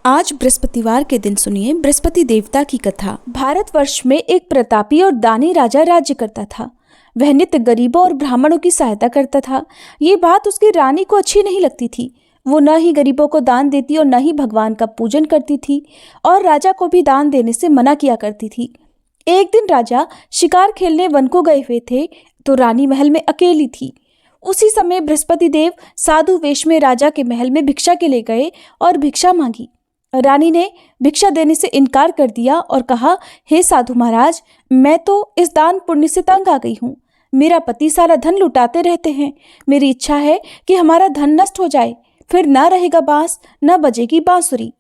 आज बृहस्पतिवार के दिन सुनिए बृहस्पति देवता की कथा। भारतवर्ष में एक प्रतापी और दानी राजा राज्य करता था। वह नित्य गरीबों और ब्राह्मणों की सहायता करता था। ये बात उसकी रानी को अच्छी नहीं लगती थी। वो न ही गरीबों को दान देती और न ही भगवान का पूजन करती थी और राजा को भी दान देने से मना किया करती थी। एक दिन राजा शिकार खेलने वन को गए हुए थे तो रानी महल में अकेली थी। उसी समय बृहस्पति देव साधु वेश में राजा के महल में भिक्षा के लिए गए और भिक्षा मांगी। रानी ने भिक्षा देने से इनकार कर दिया और कहा, हे साधु महाराज, मैं तो इस दान पुण्य से तंग आ गई हूँ। मेरा पति सारा धन लुटाते रहते हैं। मेरी इच्छा है कि हमारा धन नष्ट हो जाए, फिर ना रहेगा बांस, न बजेगी बांसुरी।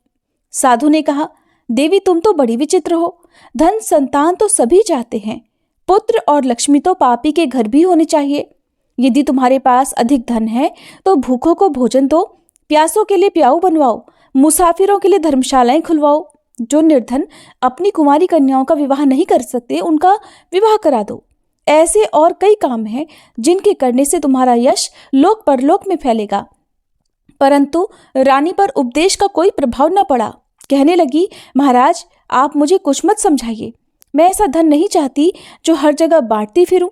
साधु ने कहा, देवी तुम तो बड़ी विचित्र हो। धन संतान तो सभी चाहते हैं, पुत्र और लक्ष्मी तो पापी के घर भी होने चाहिए। यदि तुम्हारे पास अधिक धन है तो भूखों को भोजन दो, प्यासों के लिए प्याऊ बनवाओ, मुसाफिरों के लिए धर्मशालाएं खुलवाओ। जो निर्धन अपनी कुमारी कन्याओं का विवाह नहीं कर सकते उनका विवाह करा दो। ऐसे और कई काम हैं जिनके करने से तुम्हारा यश लोक परलोक में फैलेगा। परंतु रानी पर उपदेश का कोई प्रभाव न पड़ा। कहने लगी, महाराज आप मुझे कुछ मत समझाइए। मैं ऐसा धन नहीं चाहती जो हर जगह बांटती फिरूं।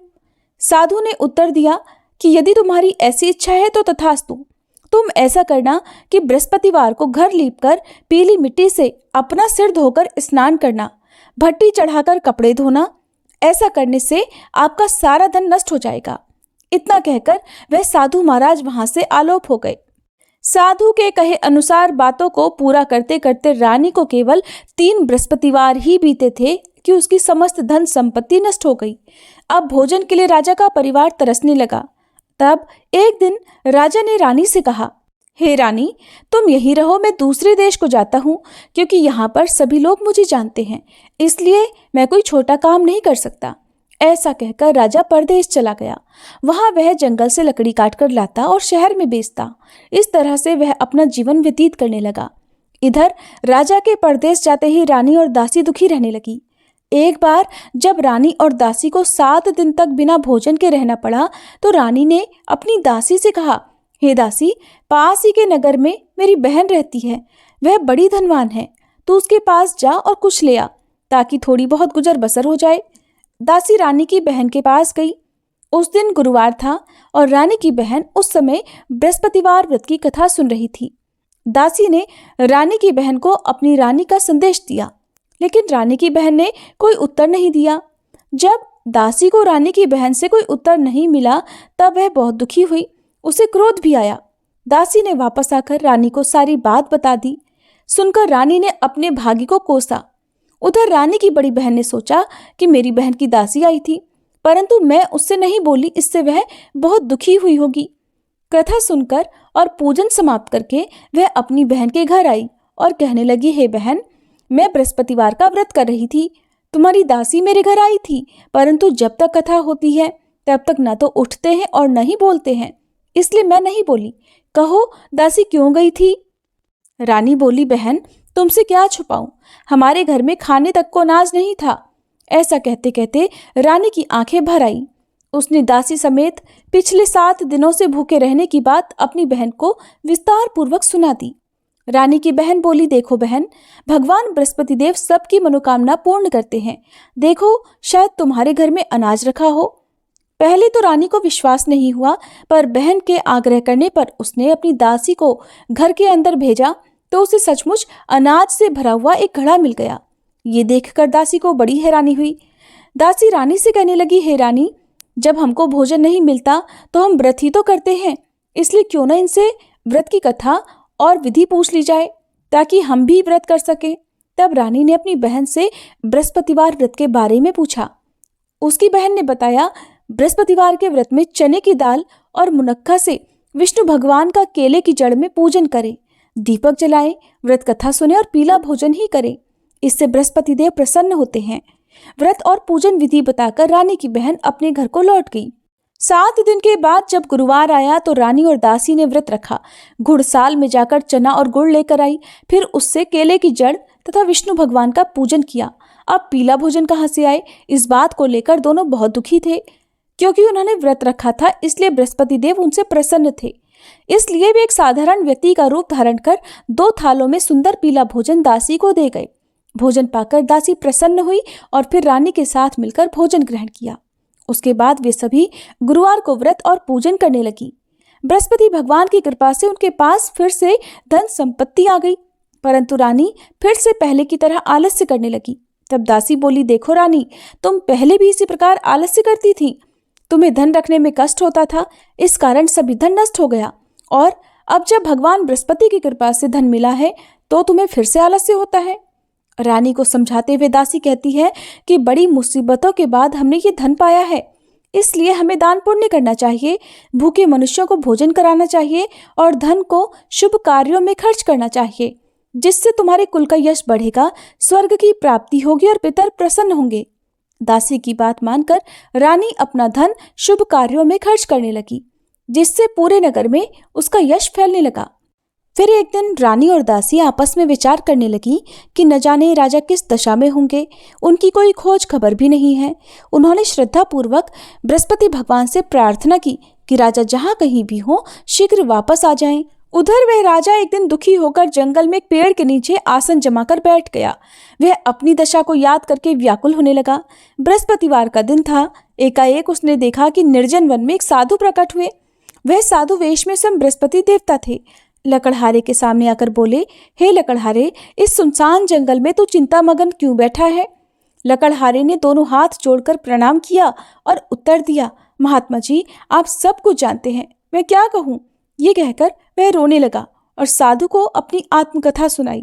साधु ने उत्तर दिया कि यदि तुम्हारी ऐसी इच्छा है तो तथास्तु। तुम ऐसा करना कि बृहस्पतिवार को घर लीपकर पीली मिट्टी से अपना सिर धोकर स्नान करना, भट्टी चढ़ाकर कपड़े धोना। ऐसा करने से आपका सारा धन नष्ट हो जाएगा। इतना कहकर वह साधु महाराज वहां से आलोप हो गए। साधु के कहे अनुसार बातों को पूरा करते करते रानी को केवल 3 बृहस्पतिवार ही बीते थे कि उसकी समस्त धन संपत्ति नष्ट हो गई। अब भोजन के लिए राजा का परिवार तरसने लगा। तब एक दिन राजा ने रानी से कहा, हे रानी, तुम यहीं रहो, मैं दूसरे देश को जाता हूँ, क्योंकि यहाँ पर सभी लोग मुझे जानते हैं, इसलिए मैं कोई छोटा काम नहीं कर सकता। ऐसा कहकर राजा परदेश चला गया। वहां वह जंगल से लकड़ी काट कर लाता और शहर में बेचता। इस तरह से वह अपना जीवन व्यतीत करने लगा। इधर राजा के परदेश जाते ही रानी और दासी दुखी रहने लगी। एक बार जब रानी और दासी को 7 दिन तक बिना भोजन के रहना पड़ा तो रानी ने अपनी दासी से कहा, हे दासी, पास ही के नगर में मेरी बहन रहती है, वह बड़ी धनवान है, तू उसके पास जा और कुछ ले आ ताकि थोड़ी बहुत गुजर बसर हो जाए। दासी रानी की बहन के पास गई। उस दिन गुरुवार था और रानी की बहन उस समय बृहस्पतिवार व्रत की कथा सुन रही थी। दासी ने रानी की बहन को अपनी रानी का संदेश दिया, लेकिन रानी की बहन ने कोई उत्तर नहीं दिया। जब दासी को रानी की बहन से कोई उत्तर नहीं मिला तब वह बहुत दुखी हुई। उसे क्रोध भी आया। दासी ने वापस आकर रानी को सारी बात बता दी। सुनकर रानी ने अपने भागी को कोसा। उधर रानी की बड़ी बहन ने सोचा कि मेरी बहन की दासी आई थी, परंतु मैं उससे नहीं बोली, इससे वह बहुत दुखी हुई होगी। कथा सुनकर और पूजन समाप्त करके वह अपनी बहन के घर आई और कहने लगी, हे बहन, मैं बृहस्पतिवार का व्रत कर रही थी। तुम्हारी दासी मेरे घर आई थी, परंतु जब तक कथा होती है तब तक न तो उठते हैं और न ही बोलते हैं, इसलिए मैं नहीं बोली। कहो दासी क्यों गई थी? रानी बोली, बहन तुमसे क्या छुपाऊं, हमारे घर में खाने तक को अनाज नहीं था। ऐसा कहते कहते रानी की आंखें भर आई। उसने दासी समेत पिछले 7 दिनों से भूखे रहने की बात अपनी बहन को विस्तार पूर्वक सुना दी। रानी की बहन बोली, देखो बहन, भगवान बृहस्पति देव सबकी मनोकामना पूर्ण करते हैं। देखो शायद तुम्हारे घर में अनाज रखा हो। पहले तो रानी को विश्वास नहीं हुआ, पर बहन के आग्रह करने पर उसने अपनी दासी को घर के अंदर भेजा तो उसे सचमुच अनाज से भरा हुआ एक घड़ा मिल गया। ये देखकर दासी को बड़ी हैरानी हुई। दासी रानी से कहने लगी, हे रानी, जब हमको भोजन नहीं मिलता तो हम व्रत ही तो करते हैं, इसलिए क्यों ना इनसे व्रत की कथा और विधि पूछ ली जाए ताकि हम भी व्रत कर सकें। तब रानी ने अपनी बहन से बृहस्पतिवार व्रत के बारे में पूछा। उसकी बहन ने बताया, बृहस्पतिवार के व्रत में चने की दाल और मुनक्का से विष्णु भगवान का केले की जड़ में पूजन करें, दीपक जलाएं, व्रत कथा सुने और पीला भोजन ही करें। इससे बृहस्पति देव प्रसन्न होते हैं। व्रत और पूजन विधि बताकर रानी की बहन अपने घर को लौट गई। 7 दिन के बाद जब गुरुवार आया तो रानी और दासी ने व्रत रखा। घुड़साल में जाकर चना और गुड़ लेकर आई, फिर उससे केले की जड़ तथा विष्णु भगवान का पूजन किया। अब पीला भोजन कहाँ से आए, इस बात को लेकर दोनों बहुत दुखी थे। क्योंकि उन्होंने व्रत रखा था, इसलिए बृहस्पति देव उनसे प्रसन्न थे। इसलिए वे एक साधारण व्यक्ति का रूप धारण कर 2 थालों में सुंदर पीला भोजन दासी को दे गए। भोजन पाकर दासी प्रसन्न हुई और फिर रानी के साथ मिलकर भोजन ग्रहण किया। उसके बाद वे सभी गुरुवार को व्रत और पूजन करने लगी। बृहस्पति भगवान की कृपा से उनके पास फिर से धन संपत्ति आ गई, परंतु रानी फिर से पहले की तरह आलस्य करने लगी। तब दासी बोली, देखो रानी, तुम पहले भी इसी प्रकार आलस्य करती थी। तुम्हें धन रखने में कष्ट होता था, इस कारण सभी धन नष्ट हो गया, और अब जब भगवान बृहस्पति की कृपा से धन मिला है तो तुम्हें फिर से आलस्य होता है। रानी को समझाते हुए दासी कहती है कि बड़ी मुसीबतों के बाद हमने ये धन पाया है, इसलिए हमें दान पुण्य करना चाहिए, भूखे मनुष्यों को भोजन कराना चाहिए और धन को शुभ कार्यों में खर्च करना चाहिए, जिससे तुम्हारे कुल का यश बढ़ेगा, स्वर्ग की प्राप्ति होगी और पितर प्रसन्न होंगे। दासी की बात मानकर रानी अपना धन शुभ कार्यों में खर्च करने लगी, जिससे पूरे नगर में उसका यश फैलने लगा। फिर एक दिन रानी और दासी आपस में विचार करने लगी कि न जाने राजा किस दशा में होंगे, उनकी कोई खोज खबर भी नहीं है। उन्होंने श्रद्धापूर्वक बृहस्पति भगवान से प्रार्थना की कि राजा जहाँ कहीं भी हो शीघ्र वापस आ जाएं। उधर वह राजा एक दिन दुखी होकर जंगल में एक पेड़ के नीचे आसन जमाकर बैठ गया। वह अपनी दशा को याद करके व्याकुल होने लगा। बृहस्पतिवार का दिन था। एकाएक उसने देखा कि निर्जन वन में एक साधु प्रकट हुए। वह साधु वेश में स्वयं बृहस्पति देवता थे। लकड़हारे के सामने आकर बोले, हे लकड़हारे, इस सुनसान जंगल में तू चिंतामग्न क्यों बैठा है? लकड़हारे ने दोनों हाथ जोड़कर प्रणाम किया और उत्तर दिया, महात्मा जी, आप सब कुछ जानते हैं, मैं क्या कहूँ? ये कहकर वह रोने लगा और साधु को अपनी आत्मकथा सुनाई।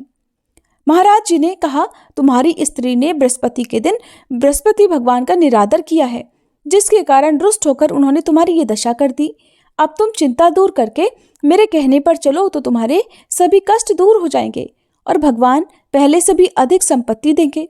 महाराज जी ने कहा, तुम्हारी स्त्री ने बृहस्पति के दिन बृहस्पति भगवान का निरादर किया है, जिसके कारण रुष्ट होकर उन्होंने तुम्हारी ये दशा कर दी। अब तुम चिंता दूर करके मेरे कहने पर चलो तो तुम्हारे सभी कष्ट दूर हो जाएंगे और भगवान पहले से भी अधिक संपत्ति देंगे।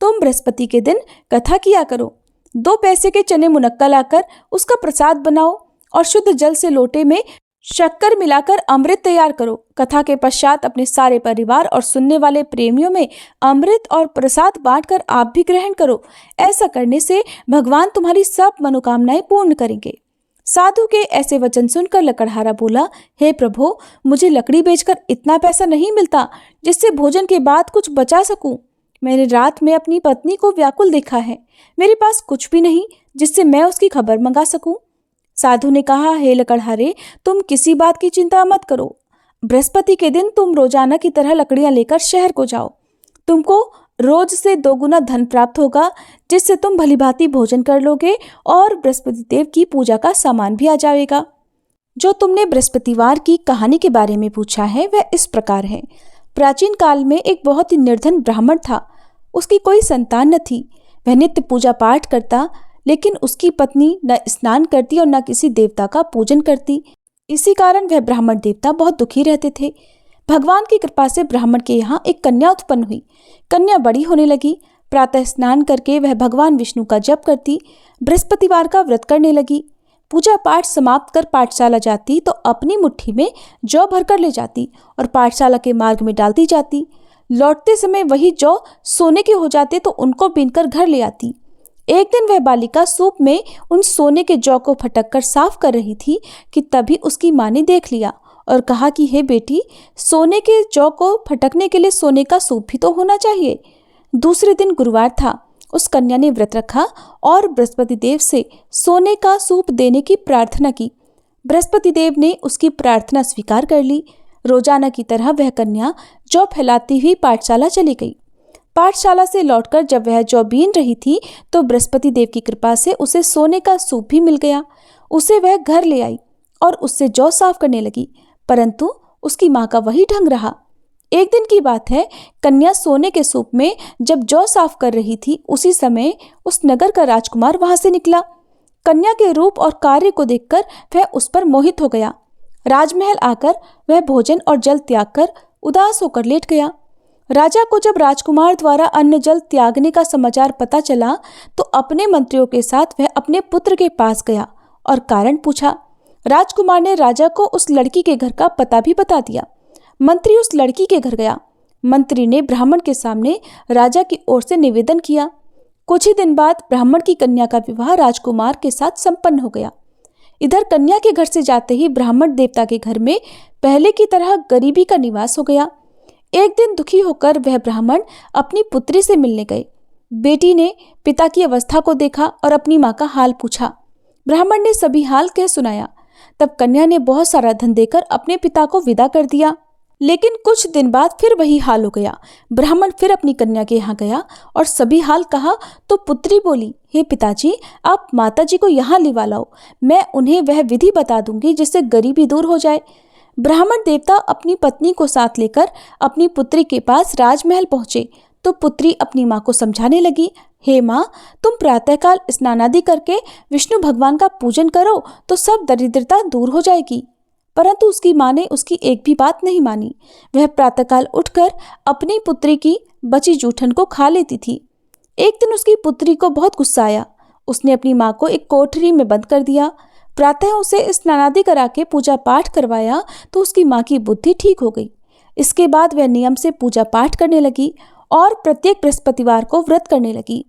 तुम बृहस्पति के दिन कथा किया करो। 2 पैसे के चने मुनक्का लाकर उसका प्रसाद बनाओ और शुद्ध जल से लोटे में शक्कर मिलाकर अमृत तैयार करो। कथा के पश्चात अपने सारे परिवार और सुनने वाले प्रेमियों में अमृत और प्रसाद बांटकर आप भी ग्रहण करो। ऐसा करने से भगवान तुम्हारी सब मनोकामनाएं पूर्ण करेंगे। साधु के ऐसे वचन सुनकर लकड़हारा बोला, हे प्रभु, मुझे लकड़ी बेचकर इतना पैसा नहीं मिलता जिससे भोजन के बाद कुछ बचा सकूं। मैंने रात में अपनी पत्नी को व्याकुल देखा है। मेरे पास कुछ भी नहीं जिससे मैं उसकी खबर मंगा सकूं। साधु ने कहा, हे लकड़हारे, तुम किसी बात की चिंता मत करो। बृहस्पति के दिन तुम रोजाना की तरह लकड़ियां लेकर शहर को जाओ। तुमको रोज से 2 गुना धन प्राप्त होगा, जिससे तुम भलीभांति भोजन कर लोगे और बृहस्पति देव की पूजा का सामान भी आ जाएगा। जो तुमने बृहस्पतिवार की कहानी के बारे में पूछा है वह इस प्रकार है। प्राचीन काल में एक बहुत ही निर्धन ब्राह्मण था। उसकी कोई संतान न थी। वह नित्य पूजा पाठ करता, लेकिन उसकी पत्नी न स्नान करती और न किसी देवता का पूजन करती। इसी कारण वह ब्राह्मण देवता बहुत दुखी रहते थे। भगवान की कृपा से ब्राह्मण के यहाँ एक कन्या उत्पन्न हुई। कन्या बड़ी होने लगी। प्रातः स्नान करके वह भगवान विष्णु का जप करती, बृहस्पतिवार का व्रत करने लगी। पूजा पाठ समाप्त कर पाठशाला जाती तो अपनी मुट्ठी में जौ भरकर ले जाती और पाठशाला के मार्ग में डालती जाती। लौटते समय वही जौ सोने के हो जाते तो उनको बीनकर घर ले आती। एक दिन वह बालिका सूप में उन सोने के जौ को फटक कर साफ कर रही थी कि तभी उसकी माँ ने देख लिया और कहा कि हे बेटी, सोने के जौ को फटकने के लिए सोने का सूप भी तो होना चाहिए। दूसरे दिन गुरुवार था। उस कन्या ने व्रत रखा और बृहस्पति देव से सोने का सूप देने की प्रार्थना की। बृहस्पति देव ने उसकी प्रार्थना स्वीकार कर ली। रोजाना की तरह वह कन्या जौ फैलाती हुई पाठशाला चली गई। पाठशाला से लौटकर जब वह जौ बीन रही थी तो बृहस्पति देव की कृपा से उसे सोने का सूप भी मिल गया। उसे वह घर ले आई और उससे जौ साफ करने लगी, परंतु उसकी माँ का वही ढंग रहा। एक दिन की बात है, कन्या सोने के सूप में जब जौ साफ कर रही थी, उसी समय उस नगर का राजकुमार वहां से निकला। कन्या के रूप और कार्य को देखकर वह उस पर मोहित हो गया। राजमहल आकर वह भोजन और जल त्याग कर उदास होकर लेट गया। राजा को जब राजकुमार द्वारा अन्न जल त्यागने का समाचार पता चला तो अपने मंत्रियों के साथ वह अपने पुत्र के पास गया और कारण पूछा। राजकुमार ने राजा को उस लड़की के घर का पता भी बता दिया। मंत्री उस लड़की के घर गया। मंत्री ने ब्राह्मण के सामने राजा की ओर से निवेदन किया। कुछ ही दिन बाद ब्राह्मण की कन्या का विवाह राजकुमार के साथ संपन्न हो गया। इधर कन्या के घर से जाते ही ब्राह्मण देवता के घर में पहले की तरह गरीबी का निवास हो गया। एक दिन दुखी होकर वह ब्राह्मण अपनी पुत्री से मिलने गए। बेटी ने पिता की अवस्था को देखा और अपनी माँ का हाल पूछा। ब्राह्मण ने सभी हाल कह सुनाया। तब कन्या ने बहुत सारा धन देकर अपने पिता को विदा कर दिया। लेकिन कुछ दिन बाद फिर वही हाल हो गया। ब्राह्मण फिर अपनी कन्या के यहाँ गया और सभी हाल कहा तो पुत्री बोली, हे पिताजी, आप माताजी को यहाँ लिवा लाओ, मैं उन्हें वह विधि बता दूंगी जिससे गरीबी दूर हो जाए। ब्राह्मण देवता अपनी पत्नी को साथ लेकर अपनी पुत्री के पास राजमहल पहुंचे तो पुत्री अपनी माँ को समझाने लगी, हे माँ, तुम प्रातःकाल स्नानादि करके विष्णु भगवान का पूजन करो तो सब दरिद्रता दूर हो जाएगी। परंतु उसकी माँ ने उसकी एक भी बात नहीं मानी। वह प्रातःकाल उठकर अपनी पुत्री की बची जूठन को खा लेती थी। एक दिन उसकी पुत्री को बहुत गुस्सा आया। उसने अपनी माँ को एक कोठरी में बंद कर दिया। प्रातः उसे स्नानादि करा के पूजा पाठ करवाया तो उसकी माँ की बुद्धि ठीक हो गई। इसके बाद वह नियम से पूजा पाठ करने लगी और प्रत्येक बृहस्पतिवार को व्रत करने लगी।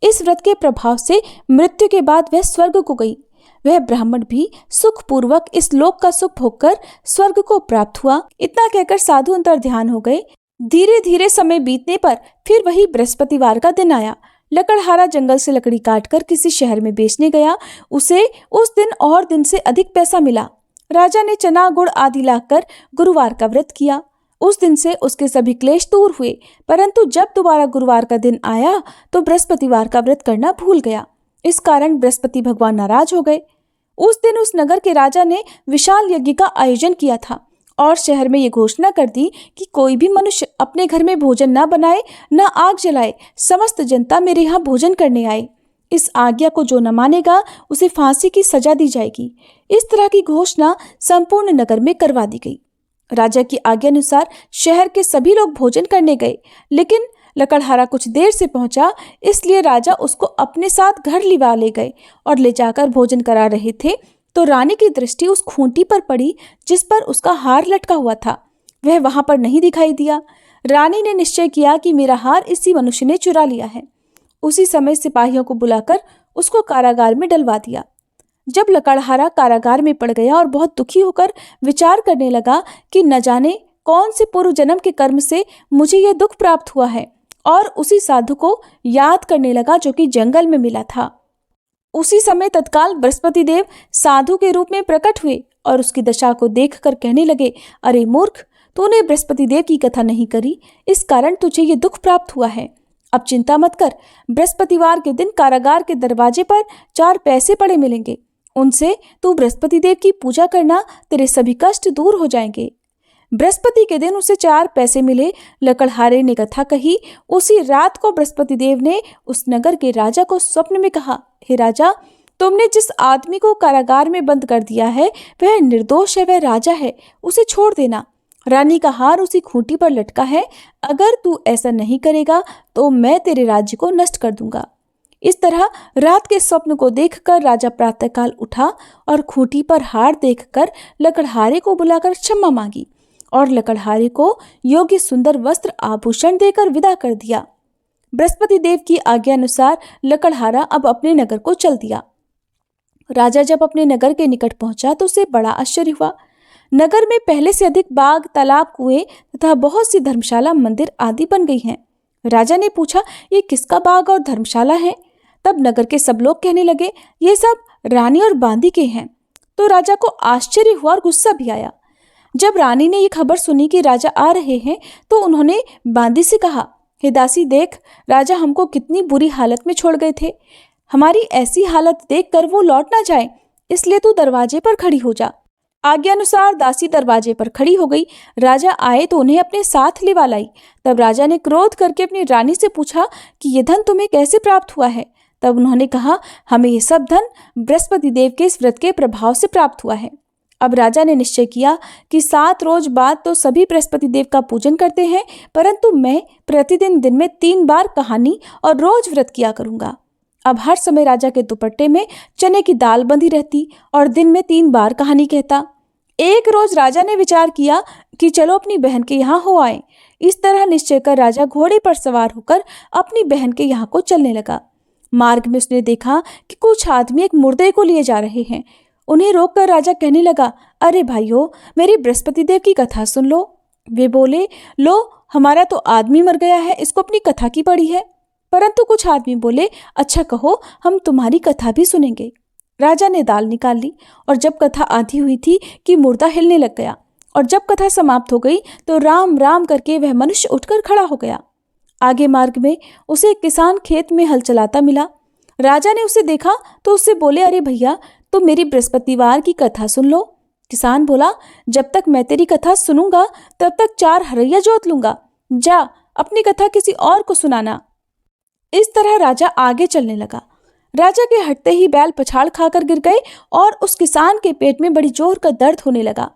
इस व्रत के प्रभाव से मृत्यु के बाद वह स्वर्ग को गई। वह ब्राह्मण भी सुखपूर्वक इस लोक का सुख भोगकर स्वर्ग को प्राप्त हुआ। इतना कहकर साधु अंतर ध्यान हो गए। धीरे धीरे समय बीतने पर फिर वही बृहस्पतिवार का दिन आया। लकड़हारा जंगल से लकड़ी काटकर किसी शहर में बेचने गया। उसे उस दिन और दिन से अधिक पैसा मिला। राजा ने चना गुड़ आदि लाकर गुरुवार का व्रत किया। उस दिन से उसके सभी क्लेश दूर हुए। परंतु जब दोबारा गुरुवार का दिन आया तो बृहस्पतिवार का व्रत करना भूल गया। इस कारण बृहस्पति भगवान नाराज हो गए। उस दिन उस नगर के राजा ने विशाल यज्ञ का आयोजन किया था और शहर में ये घोषणा कर दी कि कोई भी मनुष्य अपने घर में भोजन न बनाए, न आग जलाए। समस्त जनता मेरे यहाँ भोजन करने आए। इस आज्ञा को जो न मानेगा उसे फांसी की सजा दी जाएगी। इस तरह की घोषणा संपूर्ण नगर में करवा दी गई। राजा की आज्ञा अनुसार शहर के सभी लोग भोजन करने गए, लेकिन लकड़हारा कुछ देर से पहुंचा, इसलिए राजा उसको अपने साथ घर लिवा ले गए और ले जाकर भोजन करा रहे थे तो रानी की दृष्टि उस खूंटी पर पड़ी जिस पर उसका हार लटका हुआ था। वह वहां पर नहीं दिखाई दिया। रानी ने निश्चय किया कि मेरा हार इसी मनुष्य ने चुरा लिया है। उसी समय सिपाहियों को बुलाकर उसको कारागार में डलवा दिया। जब लकड़हारा कारागार में पड़ गया और बहुत दुखी होकर विचार करने लगा कि न जाने कौन से पूर्व जन्म के कर्म से मुझे यह दुख प्राप्त हुआ है, और उसी साधु को याद करने लगा जो कि जंगल में मिला था। उसी समय तत्काल बृहस्पति देव साधु के रूप में प्रकट हुए और उसकी दशा को देखकर कहने लगे, अरे मूर्ख, तूने बृहस्पति देव की कथा नहीं करी, इस कारण तुझे ये दुख प्राप्त हुआ है। अब चिंता मत कर, बृहस्पतिवार के दिन कारागार के दरवाजे पर 4 पैसे पड़े मिलेंगे। उनसे तू बृहस्पति देव की पूजा करना, तेरे सभी कष्ट दूर हो जाएंगे। बृहस्पति के दिन उसे 4 पैसे मिले। लकड़हारे ने कथा कही। उसी रात को बृहस्पति देव ने उस नगर के राजा को स्वप्न में कहा, हे राजा, तुमने जिस आदमी को कारागार में बंद कर दिया है वह निर्दोष है, वह राजा है, उसे छोड़ देना। रानी का हार उसी खूंटी पर लटका है। अगर तू ऐसा नहीं करेगा तो मैं तेरे राज्य को नष्ट कर दूंगा। इस तरह रात के स्वप्न को देखकर राजा प्रातःकाल उठा और खूंटी पर हार देखकर लकड़हारे को बुलाकर क्षमा मांगी और लकड़हारे को योग्य सुंदर वस्त्र आभूषण देकर विदा कर दिया। बृहस्पति देव की आज्ञा अनुसार लकड़हारा अब अपने नगर को चल दिया। राजा जब अपने नगर के निकट पहुंचा तो उसे बड़ा आश्चर्य हुआ। नगर में पहले से अधिक बाग, तालाब, कुएं तथा बहुत सी धर्मशाला, मंदिर आदि बन गई हैं। राजा ने पूछा, ये किसका बाग और धर्मशाला है? तब नगर के सब लोग कहने लगे, ये सब रानी और बांदी के हैं। तो राजा को आश्चर्य हुआ और गुस्सा भी आया। जब रानी ने ये खबर सुनी कि राजा आ रहे हैं तो उन्होंने बांदी से कहा, हे दासी, देख, राजा हमको कितनी बुरी हालत में छोड़ गए थे। हमारी ऐसी हालत देखकर वो लौट ना जाए, इसलिए तू दरवाजे पर खड़ी हो जा। आज्ञा अनुसार दासी दरवाजे पर खड़ी हो गई। राजा आए तो उन्हें अपने साथ लिवा लाई। तब राजा ने क्रोध करके अपनी रानी से पूछा कि ये धन तुम्हें कैसे प्राप्त हुआ है? तब उन्होंने कहा, हमें ये सब धन बृहस्पति देव के इस व्रत के प्रभाव से प्राप्त हुआ है। अब राजा ने निश्चय किया कि 7 रोज बाद तो सभी बृहस्पति देव का पूजन करते हैं, परंतु मैं प्रतिदिन दिन में 3 बार कहानी और रोज व्रत किया करूंगा। अब हर समय राजा के दुपट्टे में चने की दाल बंधी रहती और दिन में 3 बार कहानी कहता। एक रोज राजा ने विचार किया कि चलो अपनी बहन के यहाँ हो आए। इस तरह निश्चय कर राजा घोड़े पर सवार होकर अपनी बहन के यहाँ को चलने लगा। मार्ग में उसने देखा कि कुछ आदमी एक मुर्दे को लिए जा रहे हैं उन्हें रोककर राजा कहने लगा, अरे भाइयों, मेरी बृहस्पति देव की कथा सुन लो। वे बोले, लो, हमारा तो आदमी मर गया है, इसको अपनी कथा की पड़ी है। परंतु कुछ आदमी बोले, अच्छा कहो, हम तुम्हारी कथा भी सुनेंगे। राजा ने दाल निकाल ली और जब कथा आधी हुई थी कि मुर्दा हिलने लग गया, और जब कथा समाप्त हो गई तो राम राम करके वह मनुष्य उठकर खड़ा हो गया। आगे मार्ग में उसे एक किसान खेत में हल चलाता मिला। राजा ने उसे देखा तो उससे बोले, अरे भैया, तुम मेरी बृहस्पतिवार की कथा सुन लो। किसान बोला, जब तक मैं तेरी कथा सुनूंगा तब तक 4 हरैया जोत लूंगा। जा, अपनी कथा किसी और को सुनाना। इस तरह राजा आगे चलने लगा। राजा के हटते ही बैल पछाड़ खाकर गिर गए और उस किसान के पेट में बड़ी जोर का दर्द होने लगा।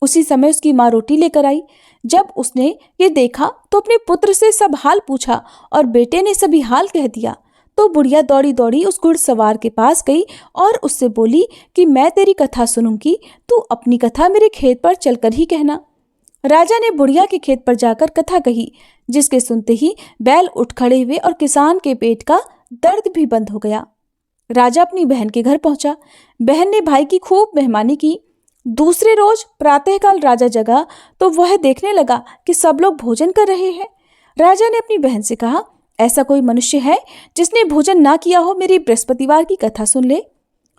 उसी समय उसकी माँ रोटी लेकर आई। जब उसने ये देखा तो अपने पुत्र से सब हाल पूछा और बेटे ने सभी हाल कह दिया। तो बुढ़िया दौड़ी दौड़ी उस घुड़सवार के पास गई और उससे बोली कि मैं तेरी कथा सुनूंगी, तू अपनी कथा मेरे खेत पर चलकर ही कहना। राजा ने बुढ़िया के खेत पर जाकर कथा कही, जिसके सुनते ही बैल उठ खड़े हुए और किसान के पेट का दर्द भी बंद हो गया। राजा अपनी बहन के घर पहुंचा। बहन ने भाई की खूब मेहमानी की। दूसरे रोज प्रातःकाल राजा जगा तो वह देखने लगा कि सब लोग भोजन कर रहे हैं। राजा ने अपनी बहन से कहा, ऐसा कोई मनुष्य है जिसने भोजन ना किया हो, मेरी बृहस्पतिवार की कथा सुन ले।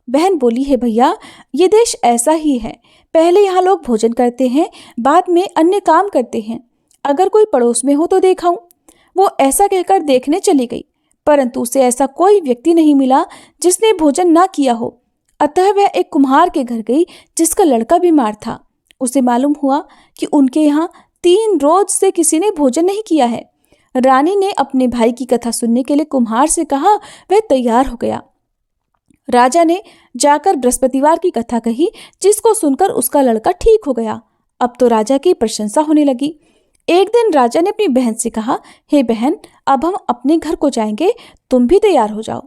बहन बोली, है भैया, ये देश ऐसा ही है। पहले यहाँ लोग भोजन करते हैं, बाद में अन्य काम करते हैं। अगर कोई पड़ोस में हो तो देखाऊं। वो ऐसा कहकर देखने चली गई, परंतु उसे ऐसा कोई व्यक्ति नहीं मिला जिसने भोजन ना किया हो। अतः वह एक कुम्हार के घर गई जिसका लड़का बीमार था। उसे मालूम हुआ कि उनके यहाँ 3 रोज से किसी ने भोजन नहीं किया है। रानी ने अपने भाई की कथा सुनने के लिए कुम्हार से कहा। वह तैयार हो गया। राजा ने जाकर बृहस्पतिवार की कथा कही, जिसको सुनकर उसका लड़का ठीक हो गया। अब तो राजा की प्रशंसा होने लगी। एक दिन राजा ने अपनी बहन से कहा, हे बहन, अब हम अपने घर को जाएंगे, तुम भी तैयार हो जाओ।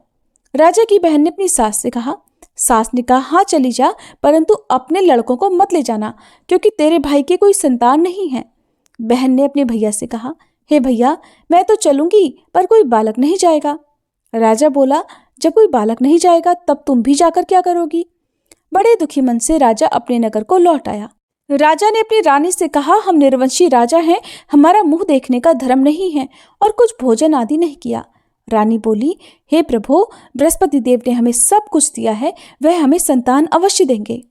राजा की बहन ने अपनी सास से कहा। सास ने कहा, हाँ चली जा, परंतु अपने लड़कों को मत ले जाना, क्योंकि तेरे भाई के कोई संतान नहीं है। बहन ने अपने भैया से कहा, हे भैया, मैं तो चलूंगी, पर कोई बालक नहीं जाएगा। राजा बोला, जब कोई बालक नहीं जाएगा तब तुम भी जाकर क्या करोगी। बड़े दुखी मन से राजा अपने नगर को लौट आया। राजा ने अपनी रानी से कहा, हम निर्वंशी राजा हैं, हमारा मुंह देखने का धर्म नहीं है और कुछ भोजन आदि नहीं किया। रानी बोली, हे प्रभु, बृहस्पति देव ने हमें सब कुछ दिया है, वह हमें संतान अवश्य देंगे।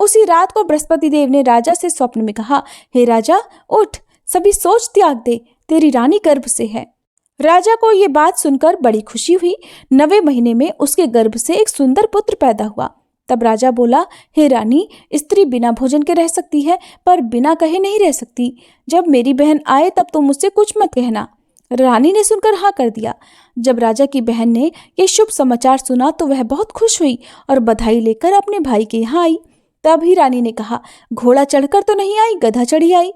उसी रात को बृहस्पति देव ने राजा से स्वप्न में कहा, हे राजा, उठ, सभी सोच त्याग दे, तेरी रानी गर्भ से है। राजा को ये बात सुनकर बड़ी खुशी हुई। 9वें महीने में उसके गर्भ से एक सुंदर पुत्र पैदा हुआ। तब राजा बोला, हे रानी, स्त्री बिना भोजन के रह सकती है, पर बिना कहे नहीं रह सकती। जब मेरी बहन आए तब तुम मुझसे कुछ मत कहना। रानी ने सुनकर हाँ कर दिया। जब राजा की बहन ने ये शुभ समाचार सुना तो वह बहुत खुश हुई और बधाई लेकर अपने भाई के यहाँ आई। तभी रानी ने कहा, घोड़ा चढ़कर तो नहीं आई, गधा चढ़ी आई।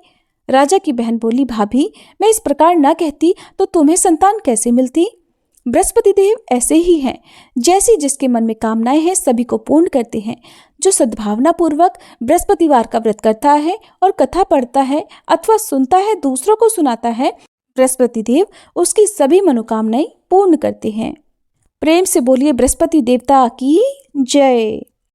राजा की बहन बोली, भाभी, मैं इस प्रकार ना कहती तो तुम्हें संतान कैसे मिलती। बृहस्पति देव ऐसे ही हैं, जैसी जिसके मन में कामनाएं हैं सभी को पूर्ण करते हैं। जो सद्भावना पूर्वक बृहस्पतिवार का व्रत करता है और कथा पढ़ता है अथवा सुनता है, दूसरों को सुनाता है, बृहस्पति देव उसकी सभी मनोकामनाएं पूर्ण करते हैं। प्रेम से बोलिए बृहस्पति देवता की जय।